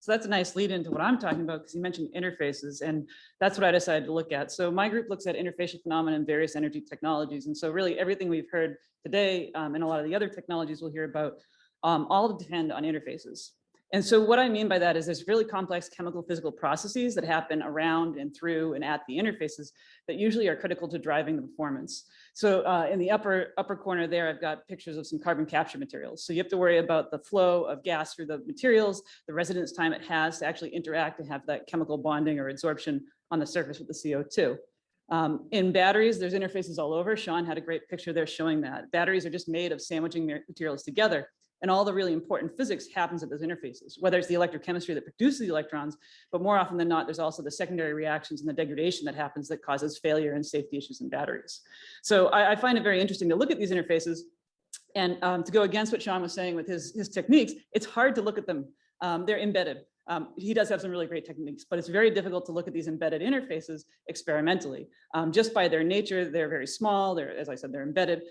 So that's a nice lead into what I'm talking about, because you mentioned interfaces, and that's what I decided to look at. So my group looks at interfacial phenomena in various energy technologies. And so really everything we've heard today and a lot of the other technologies we'll hear about all depend on interfaces. And so what I mean by that is there's really complex chemical physical processes that happen around and through and at the interfaces that usually are critical to driving the performance. So in the upper corner there, I've got pictures of some carbon capture materials. So you have to worry about the flow of gas through the materials, the residence time it has to actually interact and have that chemical bonding or adsorption on the surface with the CO2. In batteries, there's interfaces all over. Sean had a great picture there showing that. Batteries are just made of sandwiching materials together. And all the really important physics happens at those interfaces, whether it's the electrochemistry that produces the electrons, but more often than not, there's also the secondary reactions and the degradation that happens that causes failure and safety issues in batteries. So I find it very interesting to look at these interfaces and to go against what Sean was saying with his techniques. It's hard to look at them. They're embedded. He does have some really great techniques, but it's very difficult to look at these embedded interfaces experimentally. Just by their nature, they're very small. They're, as I said, they're embedded.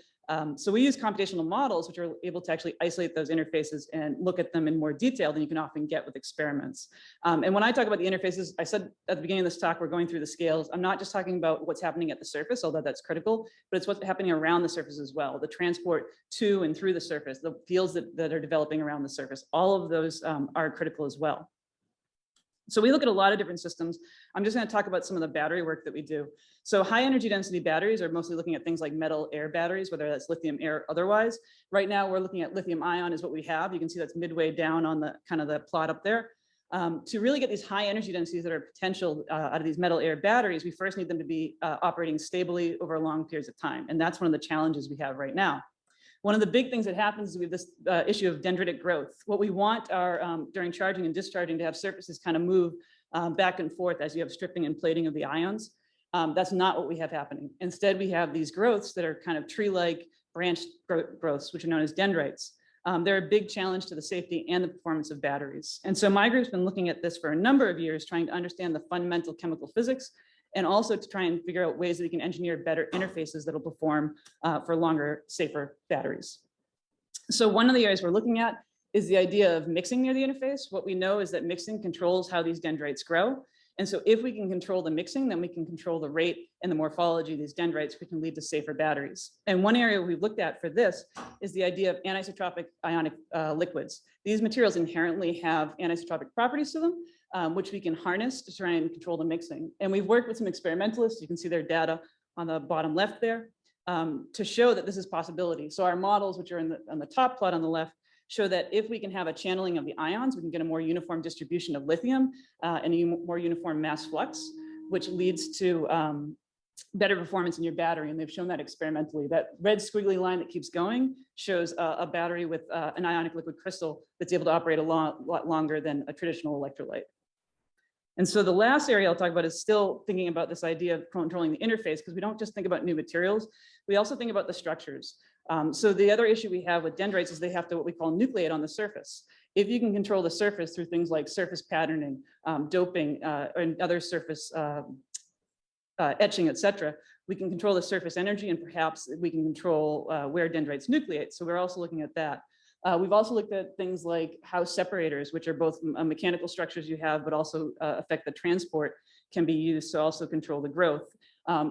So we use computational models, which are able to actually isolate those interfaces and look at them in more detail than you can often get with experiments. And when I talk about the interfaces, I said at the beginning of this talk, we're going through the scales. I'm not just talking about what's happening at the surface, although that's critical, but it's what's happening around the surface as well. The transport to and through the surface, the fields that are developing around the surface, all of those are critical as well. So we look at a lot of different systems. I'm just going to talk about some of the battery work that we do. So high energy density batteries are mostly looking at things like metal air batteries, whether that's lithium air or otherwise. Right now, we're looking at lithium ion is what we have. You can see that's midway down on the kind of the plot up there. To really get these high energy densities that are potential out of these metal air batteries, we first need them to be operating stably over long periods of time. And that's one of the challenges we have right now. One of the big things that happens is we have this issue of dendritic growth. What we want are during charging and discharging to have surfaces kind of move back and forth as you have stripping and plating of the ions. That's not what we have happening. Instead, we have these growths that are kind of tree-like branched growths, which are known as dendrites. They're a big challenge to the safety and the performance of batteries. And so my group's been looking at this for a number of years, trying to understand the fundamental chemical physics and also to try and figure out ways that we can engineer better interfaces that'll perform for longer, safer batteries. So one of the areas we're looking at is the idea of mixing near the interface. What we know is that mixing controls how these dendrites grow. And so if we can control the mixing, then we can control the rate and the morphology of these dendrites, which can lead to safer batteries. And one area we've looked at for this is the idea of anisotropic ionic liquids. These materials inherently have anisotropic properties to them, which we can harness to try and control the mixing. And we've worked with some experimentalists. You can see their data on the bottom left there to show that this is a possibility. So our models, which are on the top plot on the left, show that if we can have a channeling of the ions, we can get a more uniform distribution of lithium and a more uniform mass flux, which leads to better performance in your battery. And they've shown that experimentally. That red squiggly line that keeps going shows a battery with an ionic liquid crystal that's able to operate a lot longer than a traditional electrolyte. And so the last area I'll talk about is still thinking about this idea of controlling the interface, because we don't just think about new materials, we also think about the structures. So the other issue we have with dendrites is they have to what we call nucleate on the surface. If you can control the surface through things like surface patterning, doping, and other surface etching, et cetera, we can control the surface energy, and perhaps we can control where dendrites nucleate. So we're also looking at that. We've also looked at things like how separators, which are both mechanical structures you have, but also affect the transport, can be used to also control the growth.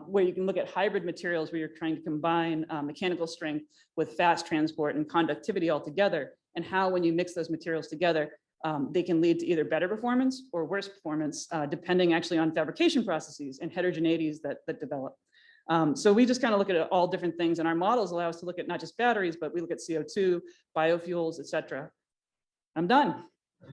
Where you can look at hybrid materials where you're trying to combine mechanical strength with fast transport and conductivity all together, and how when you mix those materials together, they can lead to either better performance or worse performance, depending actually on fabrication processes and heterogeneities that develop. So we just kind of look at all different things, and our models allow us to look at not just batteries, but we look at CO2, biofuels, et cetera. I'm done.